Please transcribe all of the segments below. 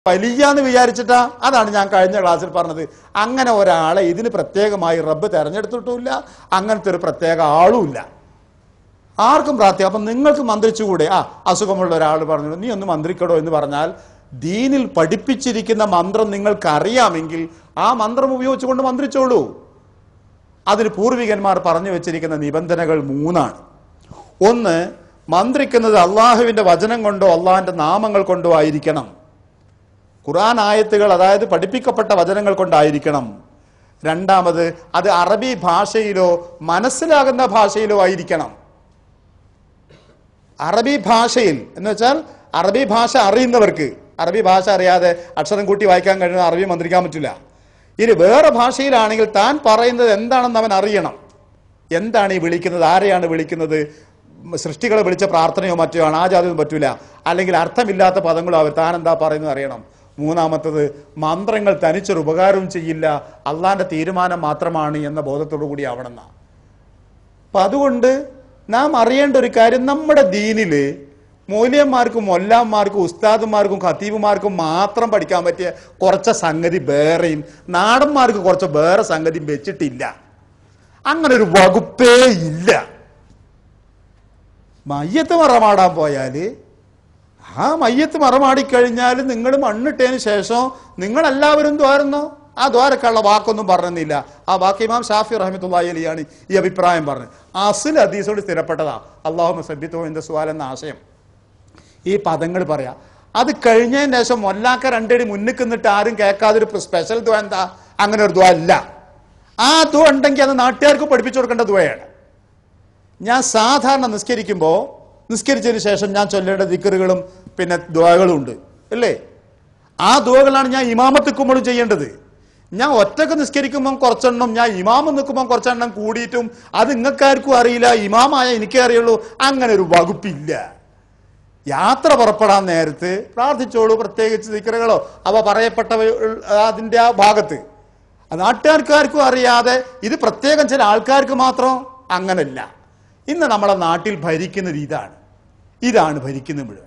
വലിയാന്ന് വിചാരിച്ചിട്ടാ. അതാണ് ഞാൻ കഴിഞ്ഞ ക്ലാസ്സിൽ പറഞ്ഞത്. അങ്ങനെ ഒരാളെ ഇതിന് പ്രത്യേകമായി റബ്ബ് തെരഞ്ഞെടുത്തിട്ടുമില്ല, അങ്ങനത്തെ ഒരു പ്രത്യേക ആളുമില്ല. ആർക്കും പ്രാർത്ഥിക്കാം. അപ്പം നിങ്ങൾക്ക് മന്ത്രിച്ചുകൂടെ? അസുഖമുള്ള ഒരാൾ പറഞ്ഞു നീ ഒന്ന് മന്ത്രിക്കടോ എന്ന് പറഞ്ഞാൽ, ദീനിൽ പഠിപ്പിച്ചിരിക്കുന്ന മന്ത്രം നിങ്ങൾക്ക് അറിയാമെങ്കിൽ ആ മന്ത്രം ഉപയോഗിച്ചുകൊണ്ട് മന്ത്രിച്ചോളൂ. അതിന് പൂർവികന്മാർ പറഞ്ഞു വെച്ചിരിക്കുന്ന നിബന്ധനകൾ 3 ഒന്ന്, മന്ത്രിക്കുന്നത് അള്ളാഹുവിന്റെ വചനം കൊണ്ടോ അള്ളാഹിന്റെ നാമങ്ങൾ കൊണ്ടോ ആയിരിക്കണം. ഖുർആൻ ആയത്തുകൾ, അതായത് പഠിപ്പിക്കപ്പെട്ട വചനങ്ങൾ കൊണ്ടായിരിക്കണം. രണ്ടാമത്, അത് അറബി ഭാഷയിലോ മനസ്സിലാകുന്ന ഭാഷയിലോ ആയിരിക്കണം. അറബി ഭാഷയിൽ എന്ന് വെച്ചാൽ അറബി ഭാഷ അറിയുന്നവർക്ക്. അറബി ഭാഷ അറിയാതെ അക്ഷരം കൂട്ടി വായിക്കാൻ കഴിയുന്ന അറബി മന്ത്രിക്കാൻ പറ്റില്ല. ഇനി വേറെ ഭാഷയിലാണെങ്കിൽ താൻ പറയുന്നത് എന്താണെന്ന് അവൻ അറിയണം. എന്താണ് ഈ വിളിക്കുന്നത്, ആരെയാണ് വിളിക്കുന്നത്, സൃഷ്ടികളെ വിളിച്ച പ്രാർത്ഥനയോ മറ്റോ ആണ്, ആ ജാതിയൊന്നും പറ്റൂല. അല്ലെങ്കിൽ അർത്ഥമില്ലാത്ത പദങ്ങളോ അവർ താൻ എന്താ പറയുന്നത് അറിയണം. മൂന്നാമത്തത്, മന്ത്രങ്ങൾ തനിച്ചൊരു ഉപകാരവും ചെയ്യില്ല, അള്ളാന്റെ തീരുമാനം മാത്രമാണ് എന്ന ബോധത്തോടു കൂടി ആവണമെന്ന. അപ്പൊ അതുകൊണ്ട് നാം അറിയേണ്ട ഒരു കാര്യം, നമ്മുടെ ദീനില് മൗലവിമാർക്കും മൊല്ലാന്മാർക്കും ഉസ്താദുമാർക്കും ഖത്തീബുമാർക്കും മാത്രം പഠിക്കാൻ പറ്റിയ കുറച്ച് സംഗതി വേറെയും നാടന്മാർക്ക് കുറച്ച് വേറെ സംഗതിയും വെച്ചിട്ടില്ല. അങ്ങനെ ഒരു വകുപ്പേ ഇല്ല. മയ്യത്ത് മറമാടാൻ പോയാല് ആ മയ്യത്ത് മറമാടിക്കഴിഞ്ഞാൽ നിങ്ങൾ മണ്ണിട്ടതിന് ശേഷം നിങ്ങളെല്ലാവരും ദ്വാരുന്നോ? ആ ദ്വാരക്കുള്ള വാക്കൊന്നും പറഞ്ഞില്ല. ആ വാക്ക് ഇമാം ഷാഫി റഹ്മത്തുള്ളാഹി അലൈഹിയാണ് ഈ അഭിപ്രായം പറഞ്ഞത്. അസ്ൽ ഹദീസോട് സ്ഥിരപ്പെട്ടതാ അല്ലാഹുമ്മ സബ്ബിത്ഹു ഇൻദ സുആൽ എന്ന ആശയം. ഈ പദങ്ങൾ പറയാ. അത് കഴിഞ്ഞതിന് ശേഷം മൊല്ലാക്ക രണ്ടടി മുന്നിൽ നിന്നിട്ട് ആരും കേൾക്കാതൊരു സ്പെഷ്യൽ ദ്വാ എന്താ? അങ്ങനെ ഒരു ദ്വാ അല്ല. ആ ദ്വാ ഉണ്ടെങ്കിൽ അത് നാട്ടുകാർക്ക് പഠിപ്പിച്ചു കൊടുക്കേണ്ട ദ്വയാണ്. ഞാൻ സാധാരണ നിസ്കരിച്ചതിന് ശേഷം ഞാൻ ചൊല്ലേണ്ട ദിക്റുകളും പിന്നെ ദ്വാകളും ഉണ്ട് അല്ലേ? ആ ദ്വാകളാണ് ഞാൻ ഇമാമത്തിക്കുമ്പോഴും ചെയ്യേണ്ടത്. ഞാൻ ഒറ്റക്ക് നിസ്കരിക്കുമ്പം കുറച്ചെണ്ണം, ഞാൻ ഇമാമം നിൽക്കുമ്പം കുറച്ചെണ്ണം കൂടിയിട്ടും അത് നിങ്ങൾക്കാർക്കും അറിയില്ല, ഇമാമായ എനിക്കേ അറിയുള്ളൂ. അങ്ങനെ ഒരു വകുപ്പില്ല. യാത്ര പുറപ്പെടാൻ നേരത്ത് പ്രാർത്ഥിച്ചോളൂ, പ്രത്യേകിച്ച് ദിക്റുകളോ അവ പറയപ്പെട്ടവ അതിൻ്റെ ആ ഭാഗത്ത്. നാട്ടുകാർക്കാർക്കും അറിയാതെ ഇത് പ്രത്യേകം ചില ആൾക്കാർക്ക് മാത്രം അങ്ങനല്ല. ഇന്ന് നമ്മളെ നാട്ടിൽ ഭരിക്കുന്നത് ഇതാണ് ഭരിക്കുന്നത് മുഴുവൻ.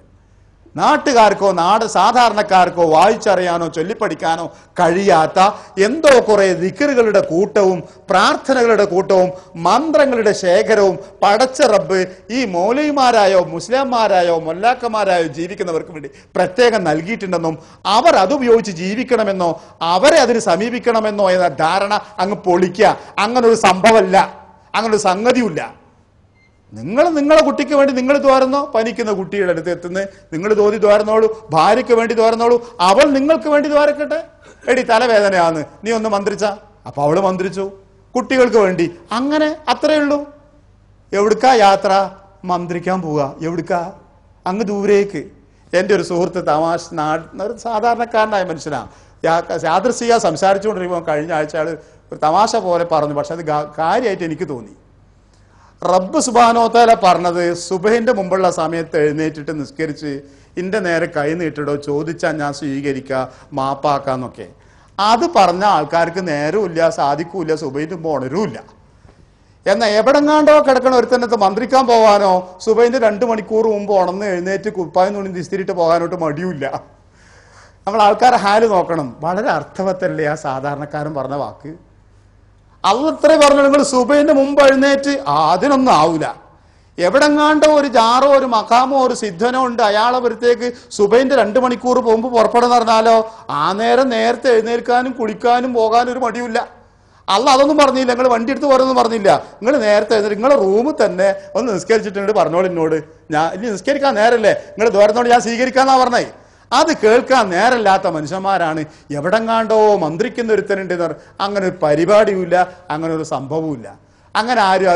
നാട്ടുകാർക്കോ സാധാരണക്കാർക്കോ വായിച്ചറിയാനോ ചൊല്ലിപ്പഠിക്കാനോ കഴിയാത്ത എന്തോ കുറെ ദിക്റുകളുടെ കൂട്ടവും പ്രാർത്ഥനകളുടെ കൂട്ടവും മന്ത്രങ്ങളുടെ ശേഖരവും പടച്ച റബ്ബ് ഈ മൗലവിമാരായോ മുസ്ലിംമാരായോ മൊല്ലാക്കന്മാരായോ ജീവിക്കുന്നവർക്ക് വേണ്ടി പ്രത്യേകം നൽകിയിട്ടുണ്ടെന്നും അവർ അതുപയോഗിച്ച് ജീവിക്കണമെന്നോ അവരെ അതിന് സമീപിക്കണമെന്നോ എന്ന ധാരണ അങ്ങ് പൊളിക്കുക. അങ്ങനൊരു സംഭവമല്ല, അങ്ങനൊരു സംഗതിയില്ല. നിങ്ങളെ കുട്ടിക്ക് വേണ്ടി നിങ്ങൾ ദ്വാരുന്നോ? പനിക്കുന്ന കുട്ടിയുടെ അടുത്ത് എത്തുന്നത് നിങ്ങൾ തോതി ദ്വാരുന്നോളൂ. ഭാര്യയ്ക്ക് വേണ്ടി ദ്വാരുന്നോളൂ. അവൾ നിങ്ങൾക്ക് വേണ്ടി ദ്വാരക്കട്ടെ. എടി തലവേദനയാന്ന്, നീ ഒന്ന് മന്ത്രിച്ച, അപ്പൊ അവള് മന്ത്രിച്ചു. കുട്ടികൾക്ക് വേണ്ടി അങ്ങനെ അത്രയേ ഉള്ളൂ. എവിടുക്കാ യാത്ര? മന്ത്രിക്കാൻ പോവുക. എവിടുക്കാ? അങ്ങ് ദൂരേക്ക്. എൻ്റെ ഒരു സുഹൃത്ത് ഒരു സാധാരണക്കാരനായ മനുഷ്യനാ, യാദൃശ്ചിക സംസാരിച്ചുകൊണ്ടിരിക്കുമ്പോൾ കഴിഞ്ഞ ആഴ്ച ആള് ഒരു തമാശ പോലെ പറഞ്ഞു. പക്ഷെ അത് കാര്യമായിട്ട് എനിക്ക് തോന്നി. റബ്ബ് സുബ്ഹാനഹു വ തആല പറഞ്ഞത് സുബഹിന്റെ മുമ്പുള്ള സമയത്ത് എഴുന്നേറ്റിട്ട് നിസ്കരിച്ച് ഇന്റെ നേരെ കൈ നീട്ടിടോ, ചോദിച്ചാൽ ഞാൻ സ്വീകരിക്കുക, മാപ്പാക്കാന്നൊക്കെ. അത് പറഞ്ഞ ആൾക്കാർക്ക് നേരമില്ല, സാധിക്കൂല, സുബഹിന്റെ മുമ്പ് ഉണരൂല്ല. എന്നാൽ എവിടെങ്ങാണ്ടോ കിടക്കണ ഒരുത്തനത്ത് മന്ത്രിക്കാൻ പോകാനോ സുബഹിന്റെ 2 മണിക്കൂർ മുമ്പ് ഉണർന്ന് എഴുന്നേറ്റ് കുപ്പായം തുണി തിരിച്ചിട്ട് പോകാനോട്ട് മടിയൂല്ല. നമ്മൾ ആൾക്കാരെ ഹാല് നോക്കണം. വളരെ അർത്ഥവത്തല്ലേ ആ സാധാരണക്കാരൻ പറഞ്ഞ വാക്ക്? അത്രേ പറഞ്ഞു. നിങ്ങൾ സുബഹിന്റെ മുമ്പ് എഴുന്നേറ്റ് അതിനൊന്നും ആവൂല. എവിടെങ്ങാണ്ടോ ഒരു ജാറോ ഒരു മഖാമോ ഒരു സിദ്ധനോ ഉണ്ട്, അയാളെ പുറത്തേക്ക് സുബഹിന്റെ 2 മണിക്കൂർ മുമ്പ് പുറപ്പെടുന്ന പറഞ്ഞാലോ ആ നേരം നേരത്തെ എഴുന്നേൽക്കാനും കുളിക്കാനും പോകാനും ഒരു മടിയില്ല. അതൊന്നും പറഞ്ഞില്ല. നിങ്ങൾ വണ്ടി എടുത്ത് പോരൊന്നും പറഞ്ഞില്ല. നിങ്ങൾ നേരത്തെ എഴുന്നേറ്റ് നിങ്ങളെ റൂമിൽ തന്നെ ഒന്ന് നിസ്കരിച്ചിട്ടുണ്ട് പറഞ്ഞോളൂ എന്നോട്. ഞാൻ ഇനി നിസ്കരിക്കാൻ നേരല്ലേ, നിങ്ങൾ ദൂരത്തോട് ഞാൻ സ്വീകരിക്കാന്നാ പറഞ്ഞേ. അത് കേൾക്കാൻ നേരല്ലാത്ത മനുഷ്യന്മാരാണ്. എവിടെങ്ങാണ്ടോ മന്ത്രിക്കുന്ന ഒരുത്തനുണ്ട്. അങ്ങനെ ഒരു പരിപാടിയുമില്ല, അങ്ങനെ ഒരു സംഭവവും ഇല്ല. അങ്ങനെ ആരും